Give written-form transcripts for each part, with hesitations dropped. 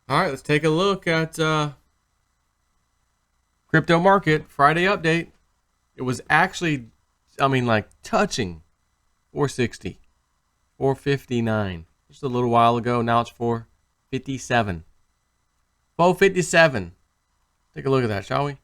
All right, let's take a look at crypto market Friday update. It was actually, like touching 460, 459 just a little while ago. Now it's 457, 457. Take a look at that, shall we?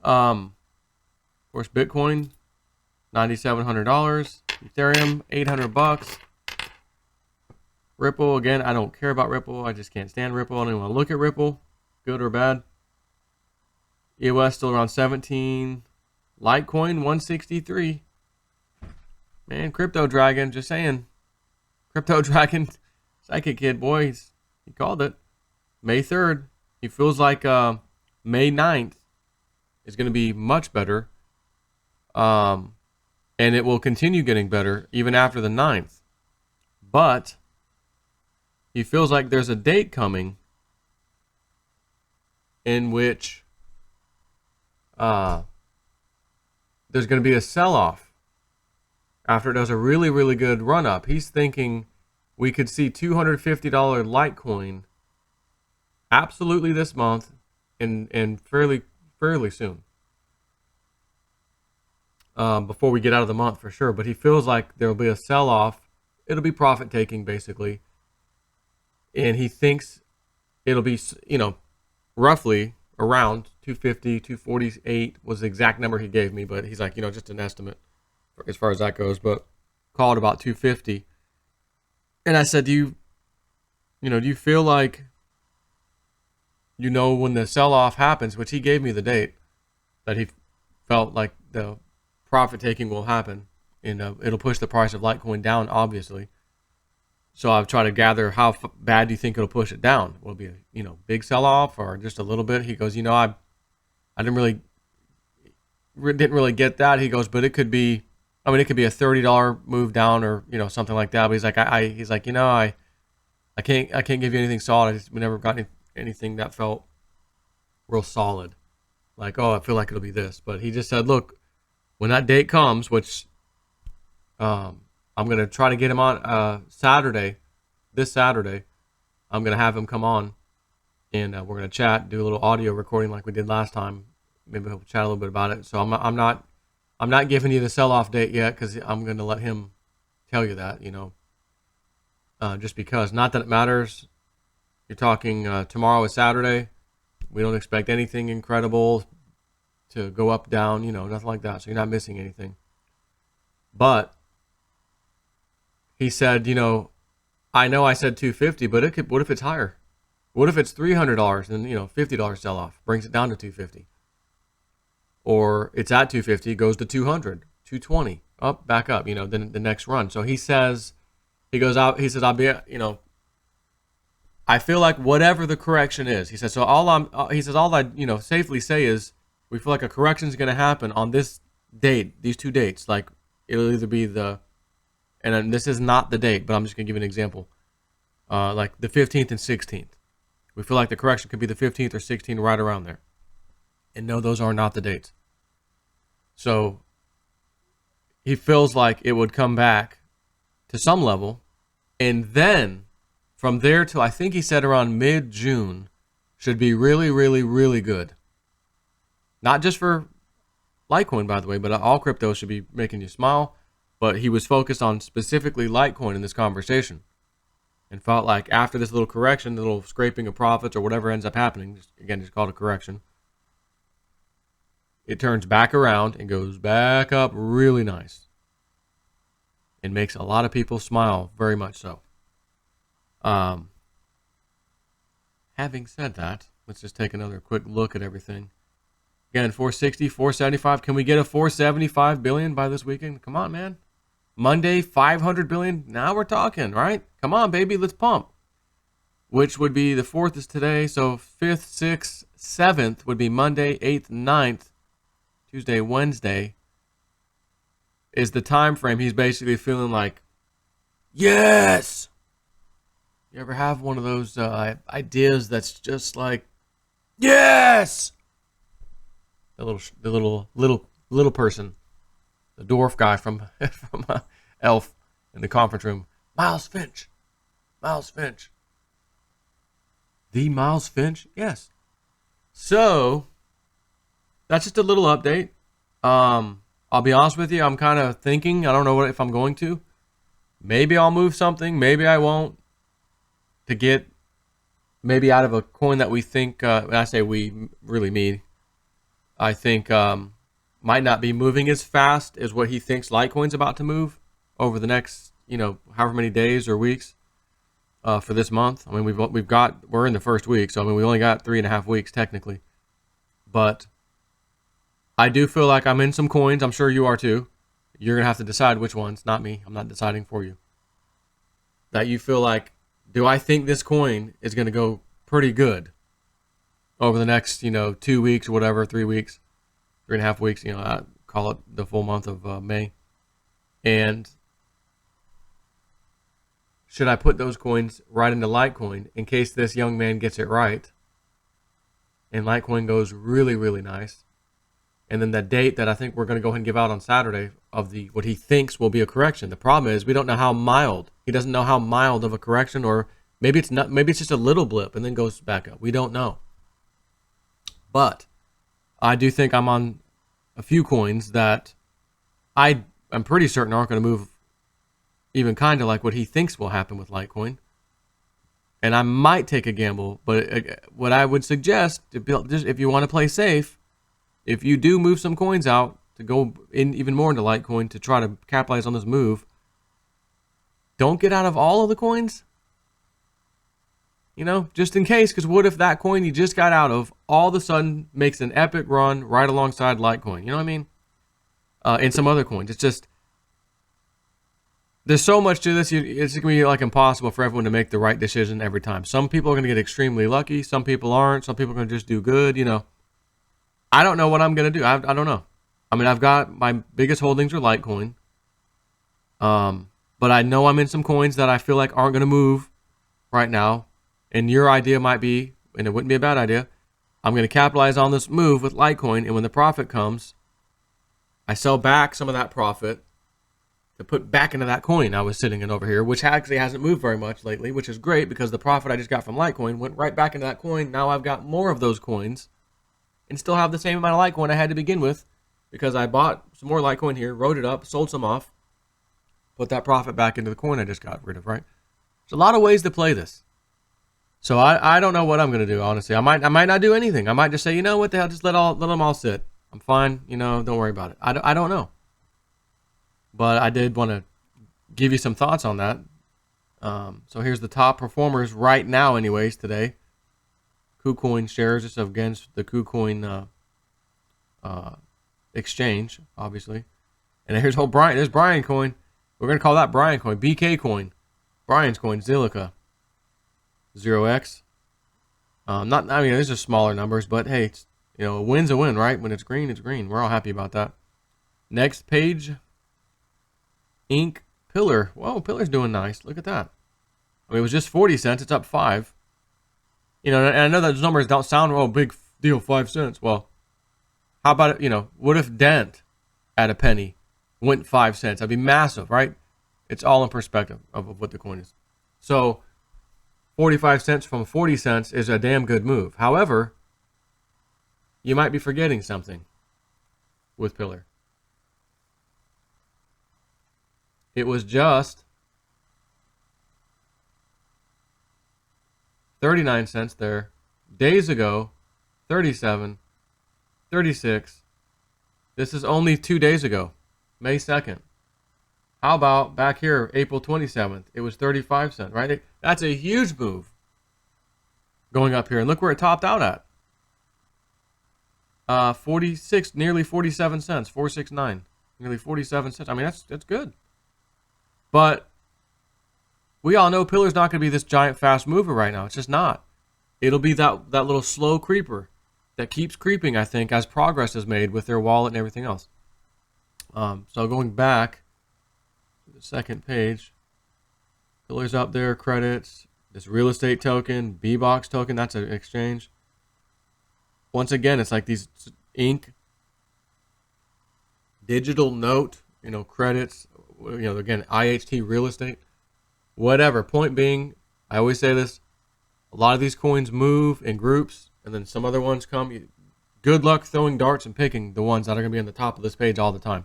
Of course, Bitcoin $9,700, Ethereum $800. Ripple, again, I don't care about Ripple. I just can't stand Ripple. I don't even want to look at Ripple, good or bad. EOS still around 17. Litecoin 163. Man, Crypto Dragon, just saying. Crypto Dragon, Psychic Kid, boy, he called it. May 3rd. He feels like May 9th is going to be much better. And it will continue getting better even after the 9th. But he feels like there's a date coming in which there's going to be a sell-off after it does a really, really good run-up. He's thinking we could see $250 Litecoin absolutely this month and fairly soon. Before we get out of the month for sure. But he feels like there will be a sell-off. It'll be profit-taking, basically. And he thinks it'll be, roughly around 250, 248 was the exact number he gave me. But he's like, just an estimate as far as that goes. But call it about 250. And I said, do you feel like, when the sell-off happens, which he gave me the date, that he felt like the profit taking will happen, and it'll push the price of Litecoin down, obviously. So I've tried to gather how bad do you think it'll push it down? Will it be a big sell-off or just a little bit? He goes, I didn't really get that. He goes, but it could be, it could be a $30 move down or something like that. But he's like, I can't give you anything solid. We never got anything that felt real solid. Like, I feel like it'll be this. But he just said, look, when that date comes, which I'm going to try to get him on this Saturday, I'm going to have him come on and we're going to chat, do a little audio recording like we did last time. Maybe we'll chat a little bit about it. So I'm not giving you the sell-off date yet because I'm going to let him tell you that, just because. Not that it matters. You're talking tomorrow is Saturday. We don't expect anything incredible to go up, down, nothing like that. So you're not missing anything. But he said, I know I said 250, but what if it's higher? What if it's $300 and, $50 sell off brings it down to 250? Or it's at 250, goes to 200, 220, up, back up, then the next run. So he says, I'll be, I feel like whatever the correction is, he says, so all I safely say is we feel like a correction is going to happen on this date, these two dates. Like it'll either be and this is not the date, but I'm just going to give you an example. Like the 15th and 16th. We feel like the correction could be the 15th or 16th, right around there. And no, those are not the dates. So he feels like it would come back to some level. And then from there till I think he said around mid-June should be really, really, really good. Not just for Litecoin, by the way, but all crypto should be making you smile. But he was focused on specifically Litecoin in this conversation and felt like after this little correction, the little scraping of profits or whatever ends up happening, just called a correction, it turns back around and goes back up really nice and makes a lot of people smile, very much so. Having said that, let's just take another quick look at everything. Again, 460, 475. Can we get a 475 billion by this weekend? Come on, man. Monday, 500 billion. Now we're talking, right? Come on, baby. Let's pump. Which would be the 4th is today. So 5th, 6th, 7th would be Monday, 8th, 9th, Tuesday, Wednesday is the time frame he's basically feeling like, yes. You ever have one of those ideas that's just like, yes. The little person, the dwarf guy from Elf in the conference room, Miles Finch. The Miles Finch? Yes. So that's just a little update. I'll be honest with you. I'm kind of thinking. I don't know if I'm going to. Maybe I'll move something. Maybe I won't. To get maybe out of a coin that we think. When I say we, really me. I think might not be moving as fast as what he thinks Litecoin's about to move over the next, however many days or weeks for this month. I mean, we're in the first week, so I mean, we only got 3.5 weeks technically, but I do feel like I'm in some coins. I'm sure you are too. You're gonna have to decide which ones, not me. I'm not deciding for you. That you feel like, do I think this coin is gonna go pretty good over the next, 2 weeks or whatever, 3 weeks, 3.5 weeks, I call it the full month of May. And should I put those coins right into Litecoin in case this young man gets it right and Litecoin goes really, really nice? And then that date that I think we're going to go ahead and give out on Saturday of what he thinks will be a correction. The problem is we don't know how mild. He doesn't know how mild of a correction, or maybe it's not. Maybe it's just a little blip and then goes back up. We don't know. But I do think I'm on a few coins that I'm pretty certain aren't going to move even kind of like what he thinks will happen with Litecoin. And I might take a gamble, but what I would suggest, if you want to play safe, if you do move some coins out to go in even more into Litecoin to try to capitalize on this move, don't get out of all of the coins. Just in case, because what if that coin you just got out of all of a sudden makes an epic run right alongside Litecoin? You know what I mean? And some other coins. It's just, there's so much to this. It's going to be like impossible for everyone to make the right decision every time. Some people are going to get extremely lucky. Some people aren't. Some people are going to just do good, I don't know what I'm going to do. I don't know. I mean, I've got my biggest holdings are Litecoin. But I know I'm in some coins that I feel like aren't going to move right now. And your idea might be, and it wouldn't be a bad idea, I'm going to capitalize on this move with Litecoin. And when the profit comes, I sell back some of that profit to put back into that coin I was sitting in over here, which actually hasn't moved very much lately, which is great because the profit I just got from Litecoin went right back into that coin. Now I've got more of those coins and still have the same amount of Litecoin I had to begin with because I bought some more Litecoin here, wrote it up, sold some off, put that profit back into the coin I just got rid of, right? There's a lot of ways to play this. So I don't know what I'm going to do, honestly. I might not do anything. I might just say, what the hell, just let them all sit. I'm fine, don't worry about it. I don't know. But I did want to give you some thoughts on that. So here's the top performers right now anyways today. KuCoin shares, just against the KuCoin exchange, obviously. And here's there's Brian coin. We're going to call that Brian coin. BK coin. Brian's coin, Zilliqa. 0x. These are smaller numbers, but hey, it's, a win's a win, right? When it's green, it's green. We're all happy about that. Next page. Ink Pillar. Whoa, Pillar's doing nice. Look at that. I mean, it was just 40 cents. It's up 5. And I know those numbers don't sound, big deal, 5 cents. Well, how about it, what if Dent at a penny went 5 cents? That'd be massive, right? It's all in perspective of what the coin is. So 45 cents from 40 cents is a damn good move. However, you might be forgetting something with Pillar. It was just 39 cents there. Days ago, 37, 36. This is only 2 days ago, May 2nd. How about back here, April 27th? It was 35 cents, right? That's a huge move going up here. And look where it topped out at. 46, nearly 47 cents, 469. Nearly 47 cents. I mean, that's good. But we all know Pillar's not going to be this giant fast mover right now. It's just not. It'll be that little slow creeper that keeps creeping, I think, as progress is made with their wallet and everything else. So going back to the second page, Pillar's up there, credits, this real estate token, B-Box token, that's an exchange. Once again, it's like these ink, digital note, credits, again, IHT real estate, whatever. Point being, I always say this, A lot of these coins move in groups, and then some other ones come. Good luck throwing darts and picking the ones that are going to be on the top of this page all the time.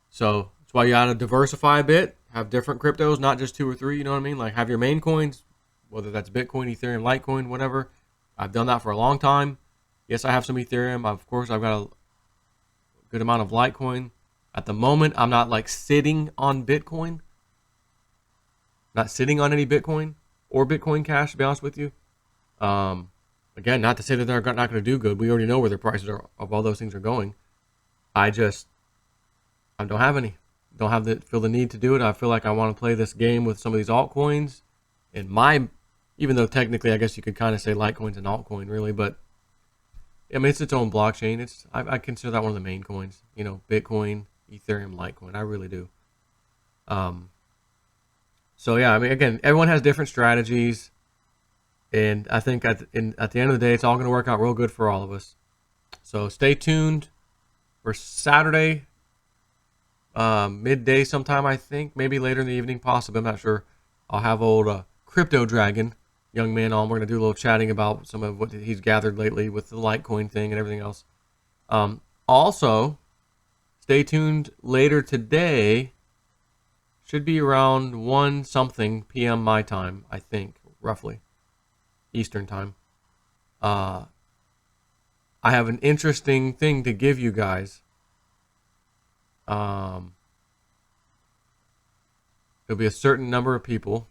So that's why you got to diversify a bit, have different cryptos, not just 2 or 3, you know what I mean? Like have your main coins, whether that's Bitcoin, Ethereum, Litecoin, whatever. I've done that for a long time. Yes, I have some Ethereum. Of course, I've got a good amount of Litecoin. At the moment, I'm not like sitting on Bitcoin. Not sitting on any Bitcoin or Bitcoin Cash, to be honest with you. Again, not to say that they're not going to do good. We already know where their prices are, of all those things are going. I don't have any. Don't feel the need to do it. I feel like I want to play this game with some of these altcoins. And even though technically I guess you could kind of say Litecoin's an altcoin really, but I mean, it's its own blockchain. I consider that one of the main coins. You know, Bitcoin, Ethereum, Litecoin. I really do. So yeah, I mean, again, everyone has different strategies, and I think at the end of the day, it's all going to work out real good for all of us. So stay tuned for Saturday, midday sometime. I think maybe later in the evening, possibly. I'm not sure. I'll have old Crypto Dragon, young man, on. We're going to do a little chatting about some of what he's gathered lately with the Litecoin thing and everything else. Also, stay tuned later today. Should be around 1 something p.m. my time, I think, roughly, Eastern time. I have an interesting thing to give you guys. There'll be a certain number of people.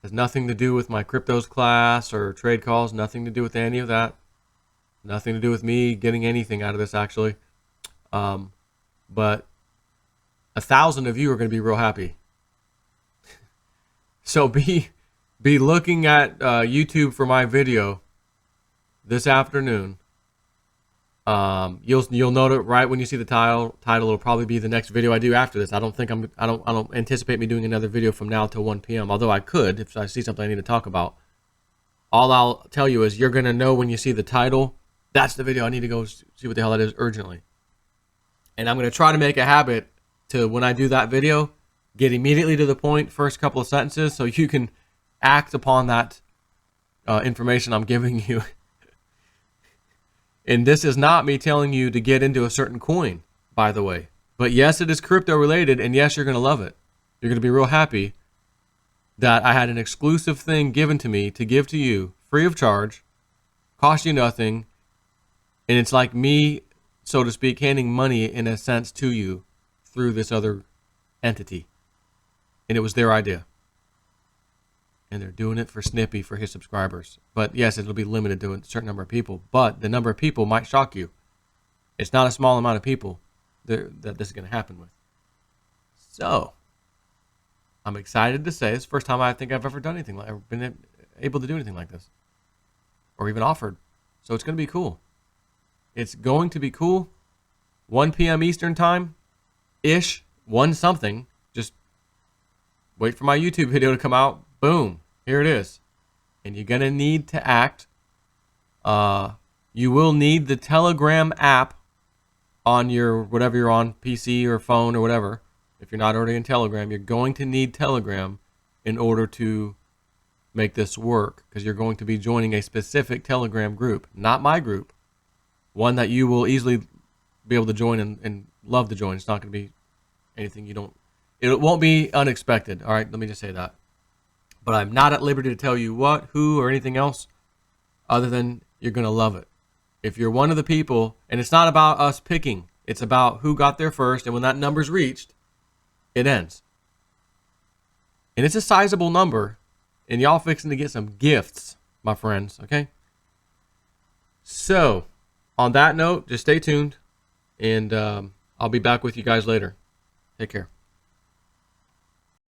Has nothing to do with my cryptos class or trade calls. Nothing to do with any of that. Nothing to do with me getting anything out of this, actually. But 1,000 of you are going to be real happy. So be looking at YouTube for my video this afternoon. You'll note it right when you see the title. It'll probably be the next video I do after this. I don't anticipate me doing another video from now till 1 p.m. Although I could if I see something I need to talk about. All I'll tell you is you're gonna know when you see the title. That's the video I need to go see what the hell that is urgently. And I'm gonna try to make a habit to, when I do that video, get immediately to the point, first couple of sentences, so you can act upon that information I'm giving you. And this is not me telling you to get into a certain coin, by the way. But yes, it is crypto related, and yes, you're going to love it. You're going to be real happy that I had an exclusive thing given to me to give to you, free of charge, cost you nothing, and it's like me, so to speak, handing money in a sense to you through this other entity. And it was their idea. And they're doing it for Snippy, for his subscribers. But yes, it'll be limited to a certain number of people. But the number of people might shock you. It's not a small amount of people that this is going to happen with. So, I'm excited to say it's the first time I think I've ever done anything ever been able to do anything like this. Or even offered. So it's going to be cool. It's going to be cool. 1 p.m. Eastern time. Ish. 1 something. Just wait for my YouTube video to come out. Boom. Here it is. And you're going to need to act. You will need the Telegram app on your, whatever you're on, PC or phone or whatever. If you're not already in Telegram, you're going to need Telegram in order to make this work, because you're going to be joining a specific Telegram group, not my group. One that you will easily be able to join and love to join. It's not going to be anything you don't, it won't be unexpected. All right, let me just say that. But I'm not at liberty to tell you what, who, or anything else other than you're going to love it. If you're one of the people, and it's not about us picking, it's about who got there first, and when that number's reached, it ends. And it's a sizable number, and y'all fixing to get some gifts, my friends, okay? So, on that note, just stay tuned, and I'll be back with you guys later. Take care.